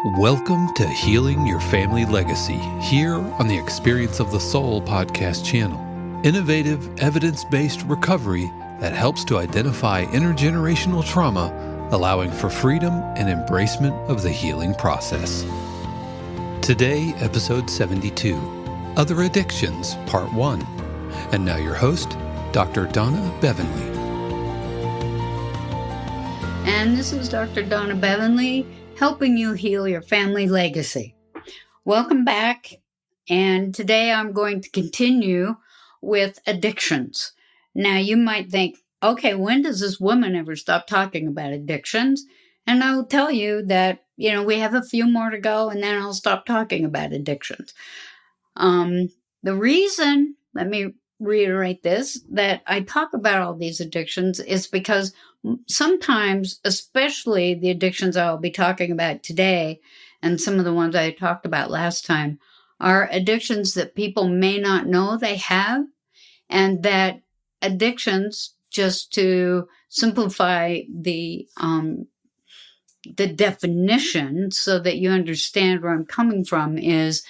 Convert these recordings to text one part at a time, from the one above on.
Welcome to Healing Your Family Legacy, here on the Experience of the Soul podcast channel. Innovative, evidence-based recovery that helps to identify intergenerational trauma, allowing for freedom and embracement of the healing process. Today, episode 72, Other Addictions, Part 1. And now your host, Dr. Donna Bevan-Lee. And this is Dr. Donna Bevan-Lee, helping you heal your family legacy. Welcome back. And today I'm going to continue with addictions. Now you might think, okay, when does this woman ever stop talking about addictions? And I will tell you that, we have a few more to go and then I'll stop talking about addictions. The reason, let me reiterate this, that I talk about all these addictions is because sometimes, especially the addictions I'll be talking about today, and some of the ones I talked about last time, are addictions that people may not know they have, and that addictions, just to simplify the definition so that you understand where I'm coming from, is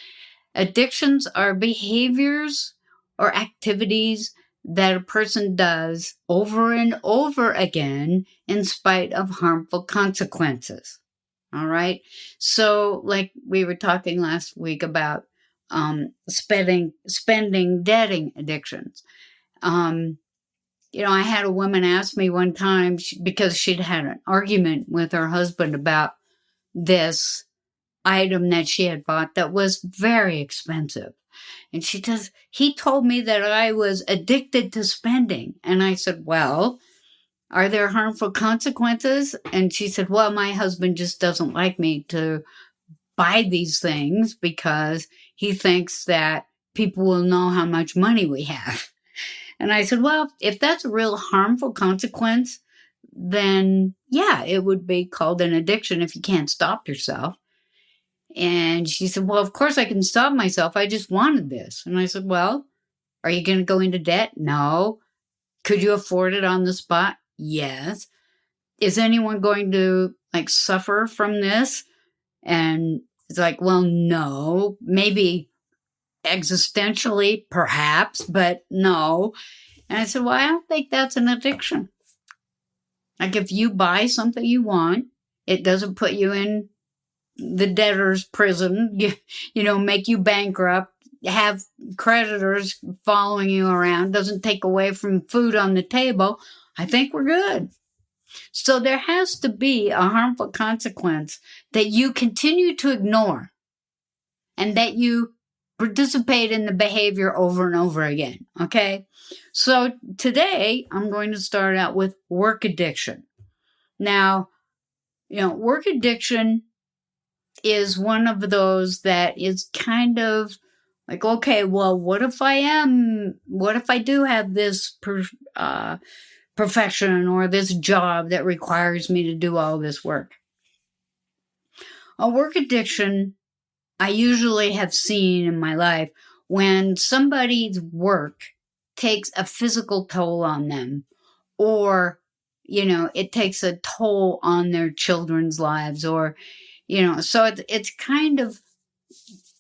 addictions are behaviors or activities that a person does over and over again in spite of harmful consequences. All right. So like we were talking last week about spending debting addictions. I had a woman ask me one time because she'd had an argument with her husband about this item that she had bought that was very expensive. And he told me that I was addicted to spending. And I said, well, are there harmful consequences? And she said, well, my husband just doesn't like me to buy these things because he thinks that people will know how much money we have. And I said, well, if that's a real harmful consequence, then yeah, it would be called an addiction if you can't stop yourself. And she said, well, of course I can stop myself. I just wanted this. And I said, well, are you going to go into debt? No. Could you afford it on the spot? Yes. Is anyone going to suffer from this? And it's like, well, no, maybe existentially, perhaps, but no. And I said, well, I don't think that's an addiction. Like if you buy something you want, it doesn't put you in the debtor's prison, make you bankrupt, have creditors following you around, doesn't take away from food on the table, I think we're good. So there has to be a harmful consequence that you continue to ignore and that you participate in the behavior over and over again, okay? So today I'm going to start out with work addiction. Now, work addiction is one of those that is kind of like, okay, well, what if I do have this profession or this job that requires me to do all this work? A work addiction, I usually have seen in my life when somebody's work takes a physical toll on them, or, it takes a toll on their children's lives, or so it's kind of,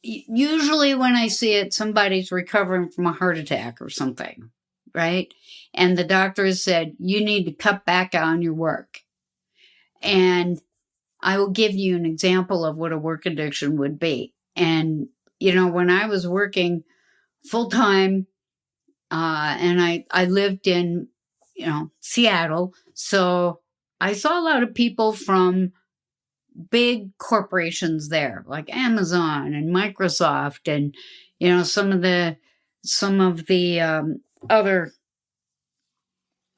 usually when I see it, somebody's recovering from a heart attack or something, right? And the doctor has said, you need to cut back on your work. And I will give you an example of what a work addiction would be. And, when I was working full-time, and I lived in, Seattle, so I saw a lot of people from big corporations there, like Amazon and Microsoft, and some of the other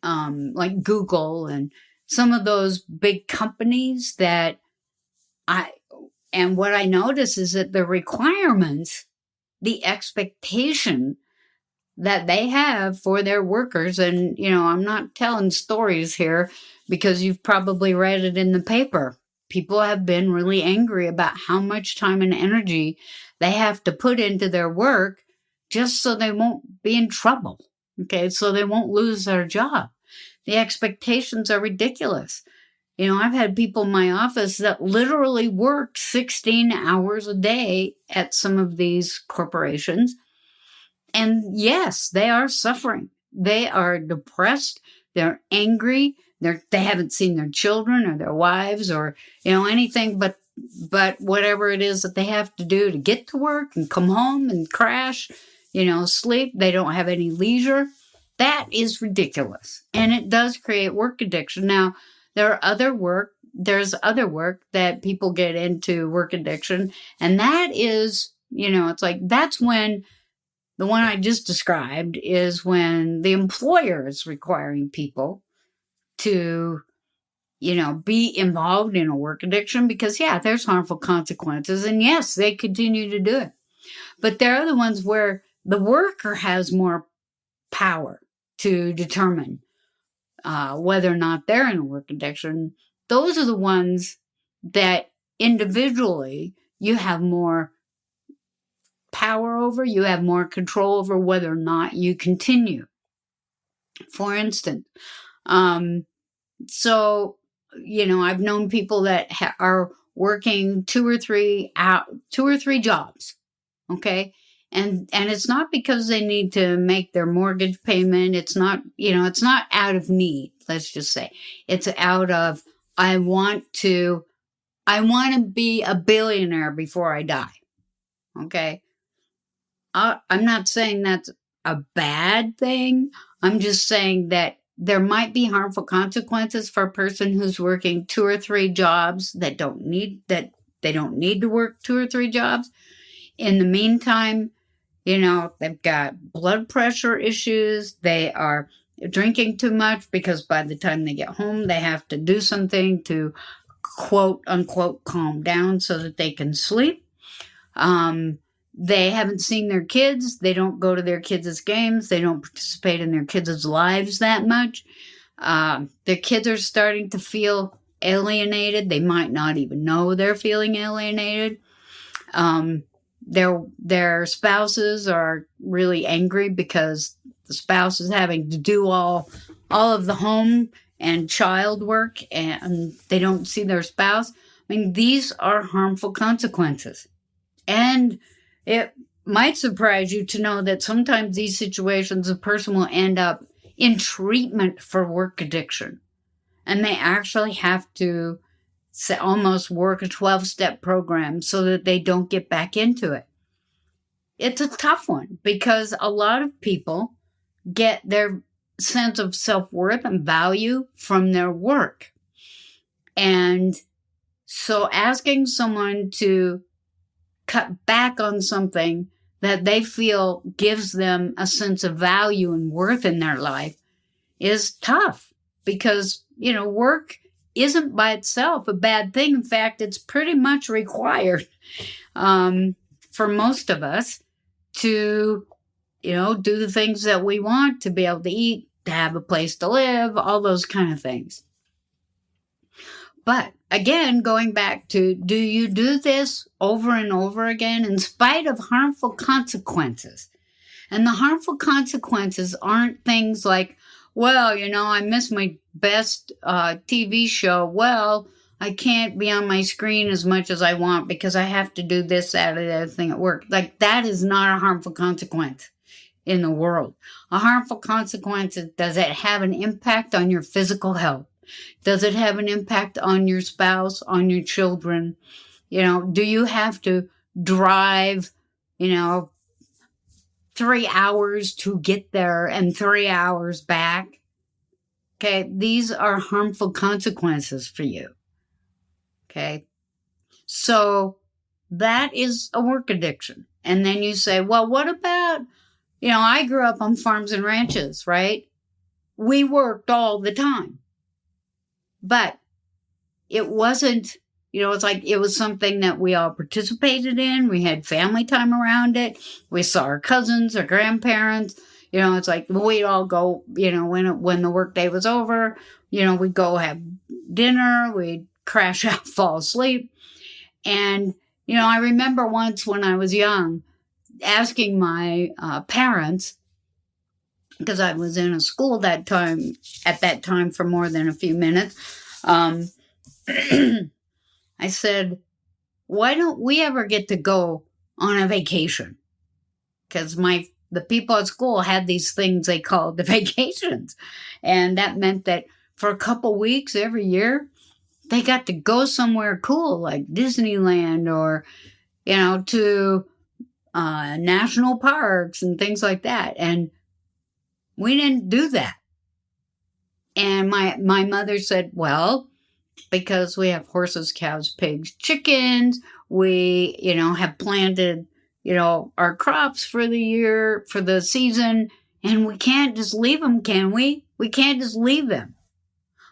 like Google, and some of those big companies that what I notice is that the requirements, the expectation that they have for their workers, and I'm not telling stories here because you've probably read it in the paper. People have been really angry about how much time and energy they have to put into their work just so they won't be in trouble, okay? So they won't lose their job. The expectations are ridiculous. I've had people in my office that literally work 16 hours a day at some of these corporations. And yes, they are suffering. They are depressed. They're angry. They haven't seen their children or their wives or, anything but whatever it is that they have to do to get to work and come home and crash, sleep. They don't have any leisure. That is ridiculous. And it does create work addiction. Now, there's other work that people get into work addiction. And that is, it's like, that's when the one I just described is when the employer is requiring people to, be involved in a work addiction because, there's harmful consequences. And yes, they continue to do it. But there are the ones where the worker has more power to determine whether or not they're in a work addiction. Those are the ones that individually you have more power over, you have more control over whether or not you continue. For instance, I've known people that are working two or three jobs, okay? And it's not because they need to make their mortgage payment. It's not, it's not out of need, let's just say. It's out of, I want to be a billionaire before I die, okay? I'm not saying that's a bad thing. I'm just saying that there might be harmful consequences for a person who's working two or three jobs that they don't need to work two or three jobs. In the meantime, they've got blood pressure issues. They are drinking too much because by the time they get home, they have to do something to quote unquote calm down so that they can sleep. They haven't seen their kids. They don't go to their kids' games. They don't participate in their kids' lives that much. Their kids are starting to feel alienated. They might not even know they're feeling alienated. Their spouses are really angry because the spouse is having to do all of the home and child work, and they don't see their spouse. I mean, these are harmful consequences. And it might surprise you to know that sometimes these situations, a person will end up in treatment for work addiction. And they actually have to almost work a 12-step program so that they don't get back into it. It's a tough one because a lot of people get their sense of self-worth and value from their work. And so asking someone to cut back on something that they feel gives them a sense of value and worth in their life is tough because, work isn't by itself a bad thing. In fact, it's pretty much required for most of us to, do the things that we want, to be able to eat, to have a place to live, all those kind of things. But again, going back to, do you do this over and over again in spite of harmful consequences? And the harmful consequences aren't things like, well, I missed my best TV show. Well, I can't be on my screen as much as I want because I have to do this, that, or the other thing at work. Like, that is not a harmful consequence in the world. A harmful consequence is, does it have an impact on your physical health? Does it have an impact on your spouse, on your children? Do you have to drive, 3 hours to get there and 3 hours back? Okay, these are harmful consequences for you. Okay, so that is a work addiction. And then you say, well, what about, I grew up on farms and ranches, right? We worked all the time. But it wasn't, it's like it was something that we all participated in. We had family time around it. We saw our cousins, our grandparents. It's like we'd all go, when the workday was over, we'd go have dinner. We'd crash out, fall asleep. And, I remember once when I was young asking my parents, because I was in a school at that time for more than a few minutes. I said, why don't we ever get to go on a vacation? Because the people at school had these things they called the vacations. And that meant that for a couple weeks every year, they got to go somewhere cool like Disneyland or, to national parks and things like that. And we didn't do that. And my mother said, well, because we have horses, cows, pigs, chickens, we, have planted, our crops for the year, for the season, and we can't just leave them, can we? We can't just leave them.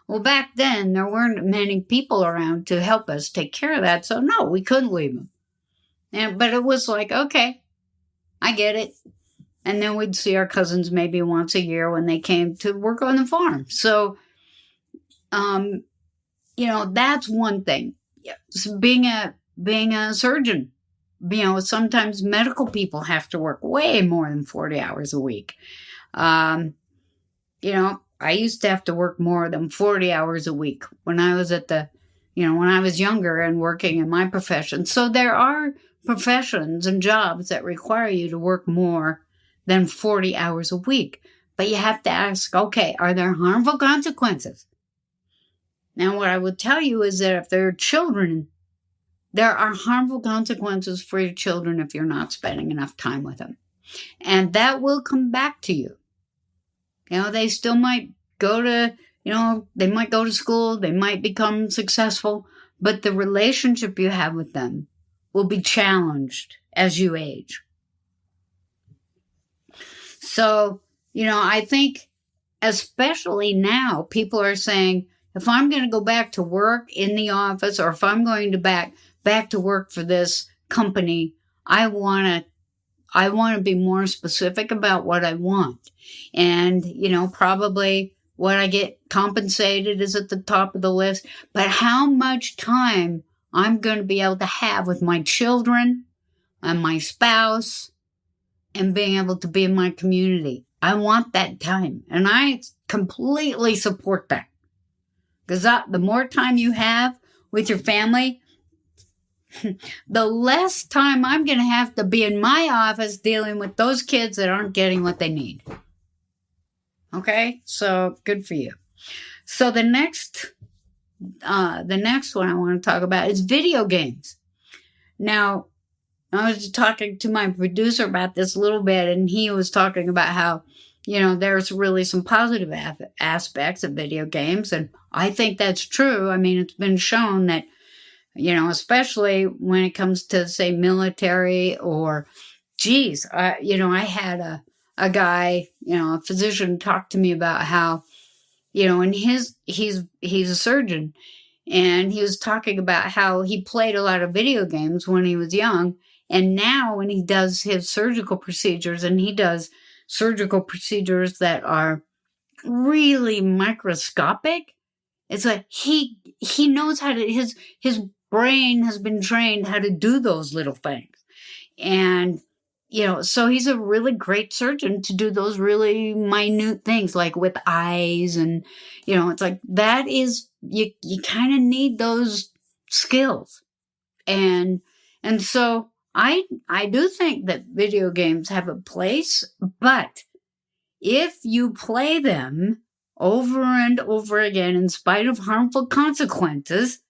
Well, back then, there weren't many people around to help us take care of that, so no, we couldn't leave them. But it was like, okay, I get it. And then we'd see our cousins maybe once a year when they came to work on the farm. So, that's one thing. So being a surgeon, sometimes medical people have to work way more than 40 hours a week. I used to have to work more than 40 hours a week when I was when I was younger and working in my profession. So there are professions and jobs that require you to work more than 40 hours a week. But you have to ask, okay, are there harmful consequences? Now, what I would tell you is that if there are children, there are harmful consequences for your children if you're not spending enough time with them. And that will come back to you. They still might go to, they might go to school, they might become successful, but the relationship you have with them will be challenged as you age. So, I think especially now, people are saying, if I'm going to go back to work in the office, or if I'm going to back to work for this company, I want to be more specific about what I want. And, probably what I get compensated is at the top of the list, but how much time I'm going to be able to have with my children and my spouse and being able to be in my community. I want that time. And I completely support that. Because the more time you have with your family, the less time I'm going to have to be in my office dealing with those kids that aren't getting what they need. Okay? So, good for you. So, the next one I want to talk about is video games. Now, I was talking to my producer about this a little bit, and he was talking about how, there's really some positive aspects of video games, and I think that's true. I mean, it's been shown that, especially when it comes to, say, military or, I had a guy, a physician talk to me about how, and he's a surgeon, and he was talking about how he played a lot of video games when he was young, and now when he does his surgical procedures, and he does surgical procedures that are really microscopic, it's like he knows how to, his brain has been trained how to do those little things. And, so he's a really great surgeon to do those really minute things like with eyes. And, it's like that is, you kind of need those skills. And so I do think that video games have a place, but if you play them over and over again in spite of harmful consequences,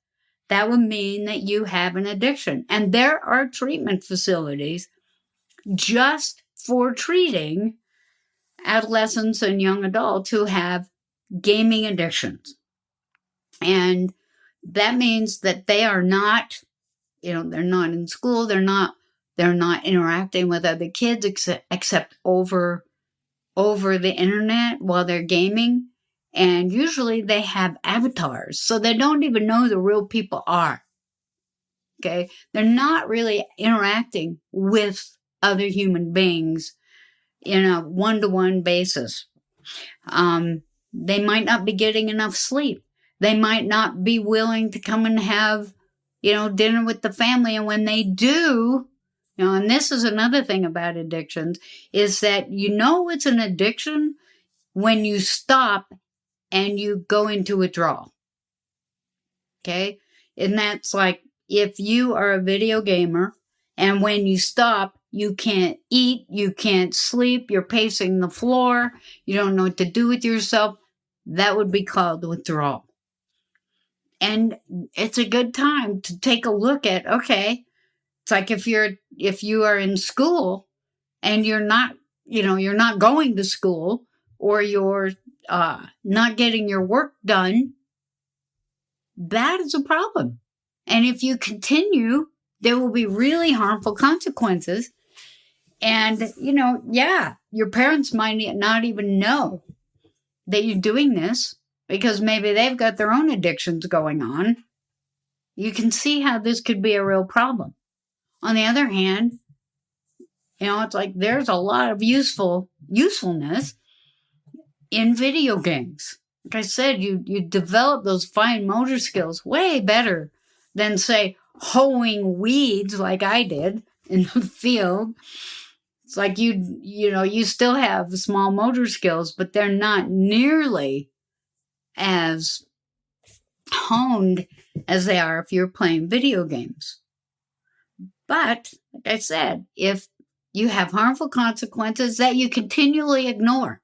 that would mean that you have an addiction. And there are treatment facilities just for treating adolescents and young adults who have gaming addictions. And that means that they are not, they're not in school, they're not interacting with other kids except over the internet while they're gaming. And usually they have avatars, so they don't even know who the real people are. Okay? They're not really interacting with other human beings in a one-to-one basis. They might not be getting enough sleep. They might not be willing to come and have, dinner with the family. And when they do, and this is another thing about addictions, is that it's an addiction when you stop and you go into withdrawal. Okay. And that's like, if you are a video gamer and when you stop, you can't eat, you can't sleep, you're pacing the floor, you don't know what to do with yourself, that would be called withdrawal. And it's a good time to take a look at, okay, it's like if you are in school and you're not going to school, or you're not getting your work done, that is a problem. And if you continue, there will be really harmful consequences. And, your parents might not even know that you're doing this because maybe they've got their own addictions going on. You can see how this could be a real problem. On the other hand, it's like there's a lot of usefulness in video games. Like I said, you develop those fine motor skills way better than, say, hoeing weeds like I did in the field. It's like you still have small motor skills, but they're not nearly as honed as they are if you're playing video games. But, like I said, if you have harmful consequences that you continually ignore.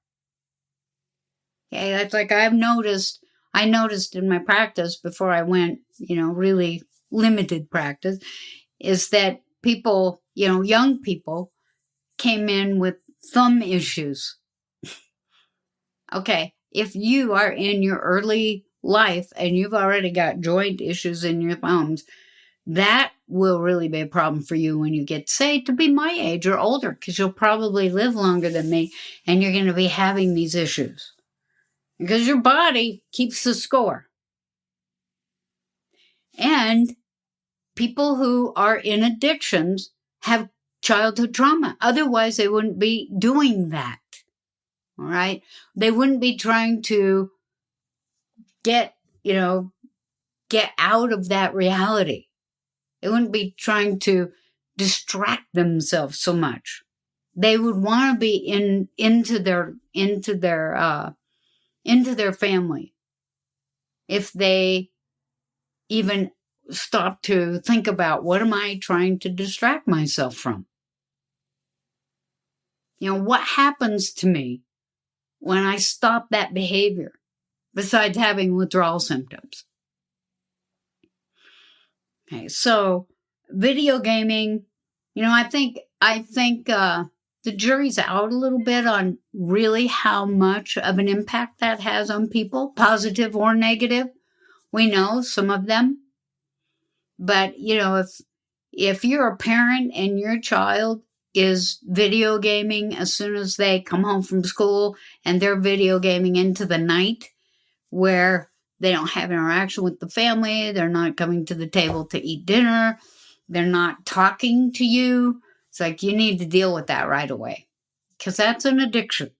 Okay, that's like I noticed in my practice before I went, really limited practice, is that people, young people came in with thumb issues. Okay, if you are in your early life and you've already got joint issues in your thumbs, that will really be a problem for you when you get, say, to be my age or older, because you'll probably live longer than me and you're going to be having these issues because your body keeps the score. And people who are in addictions have childhood trauma. Otherwise, they wouldn't be doing that. All right? They wouldn't be trying to get out of that reality. They wouldn't be trying to distract themselves so much. They would want to be into their family if they even stop to think about, what am I trying to distract myself from? What happens to me when I stop that behavior besides having withdrawal symptoms? Okay, so video gaming, I think the jury's out a little bit on really how much of an impact that has on people, positive or negative. We know some of them, but if you're a parent and your child is video gaming as soon as they come home from school and they're video gaming into the night, where they don't have interaction with the family, they're not coming to the table to eat dinner, they're not talking to you, it's like you need to deal with that right away, because that's an addiction.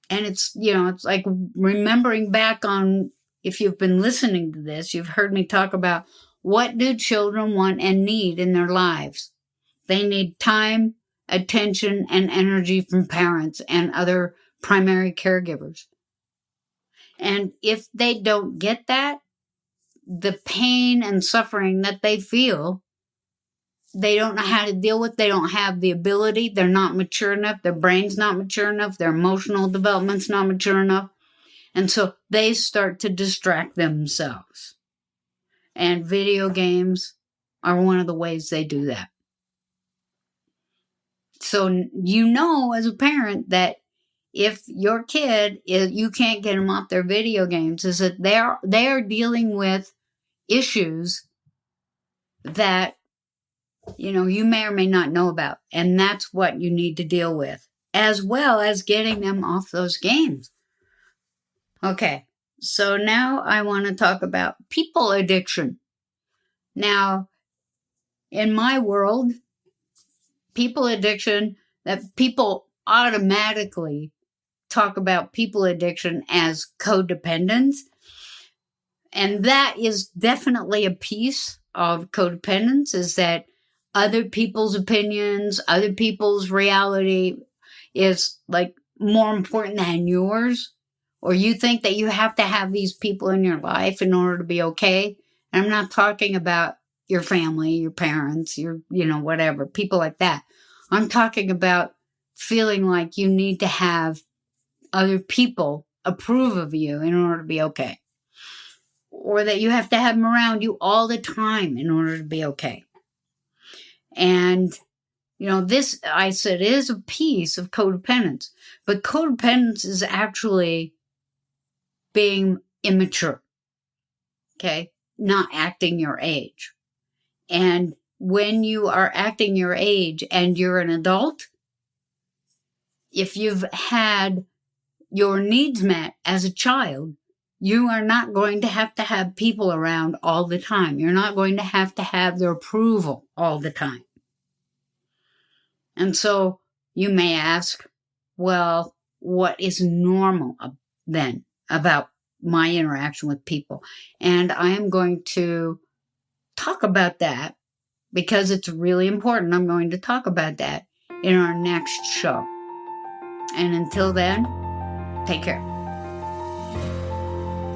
And it's like remembering back on, if you've been listening to this, you've heard me talk about, what do children want and need in their lives? They need time, attention, and energy from parents and other primary caregivers. And if they don't get that, the pain and suffering that they feel, they don't know how to deal with. They don't have the ability. They're not mature enough. Their brain's not mature enough. Their emotional development's not mature enough. And so they start to distract themselves. And video games are one of the ways they do that. So as a parent that if your kid you can't get them off their video games, is that they are dealing with issues that you may or may not know about, and that's what you need to deal with, as well as getting them off those games. Okay, so now I want to talk about people addiction. Now, in my world, people addiction, that people automatically talk about people addiction as codependence. And that is definitely a piece of codependence, is that other people's opinions, other people's reality is like more important than yours, or you think that you have to have these people in your life in order to be okay. And I'm not talking about your family, your parents, your, whatever, people like that. I'm talking about feeling like you need to have other people approve of you in order to be okay. Or that you have to have them around you all the time in order to be okay. And, this, I said, is a piece of codependence. But codependence is actually being immature. Okay? Not acting your age. And when you are acting your age and you're an adult, if you've had your needs met as a child, you are not going to have people around all the time. You're not going to have their approval all the time. And so you may ask, well, what is normal then about my interaction with people? And I am going to talk about that because it's really important. I'm going to talk about that in our next show. And until then, take care.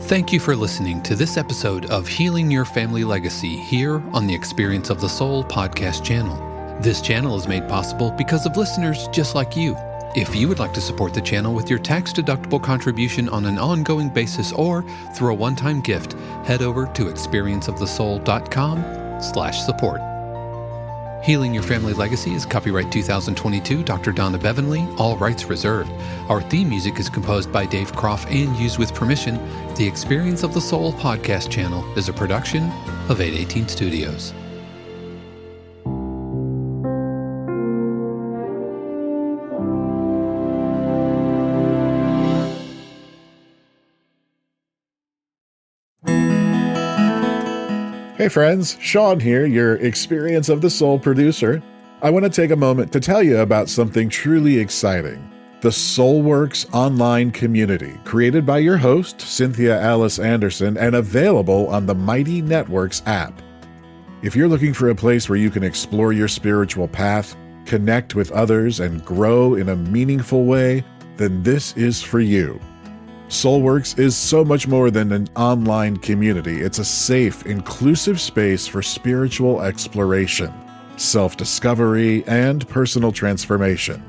Thank you for listening to this episode of Healing Your Family Legacy here on the Experience of the Soul podcast channel. This channel is made possible because of listeners just like you. If you would like to support the channel with your tax-deductible contribution on an ongoing basis or through a one-time gift, head over to experienceofthesoul.com/support. Healing Your Family Legacy is copyright 2022, Dr. Donna Bevan-Lee, all rights reserved. Our theme music is composed by Dave Croft and used with permission. The Experience of the Soul podcast channel is a production of 818 Studios. Hey friends, Sean here, your Experience of the Soul producer. I want to take a moment to tell you about something truly exciting. The SoulWorks online community, created by your host, Cynthia Alice Anderson, and available on the Mighty Networks app. If you're looking for a place where you can explore your spiritual path, connect with others, and grow in a meaningful way, then this is for you. SoulWorks is so much more than an online community. It's a safe, inclusive space for spiritual exploration, self-discovery, and personal transformation.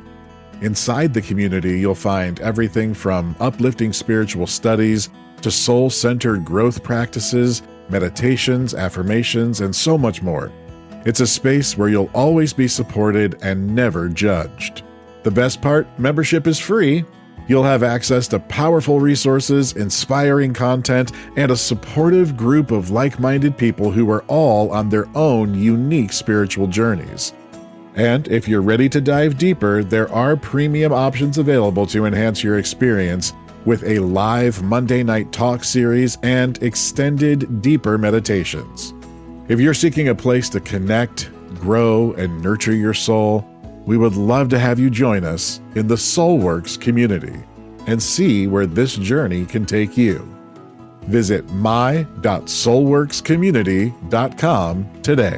Inside the community, you'll find everything from uplifting spiritual studies to soul-centered growth practices, meditations, affirmations, and so much more. It's a space where you'll always be supported and never judged. The best part, membership is free. You'll have access to powerful resources, inspiring content, and a supportive group of like-minded people who are all on their own unique spiritual journeys. And if you're ready to dive deeper, there are premium options available to enhance your experience with a live Monday night talk series and extended, deeper meditations. If you're seeking a place to connect, grow, and nurture your soul, we would love to have you join us in the SoulWorks community and see where this journey can take you. Visit my.soulworkscommunity.com today.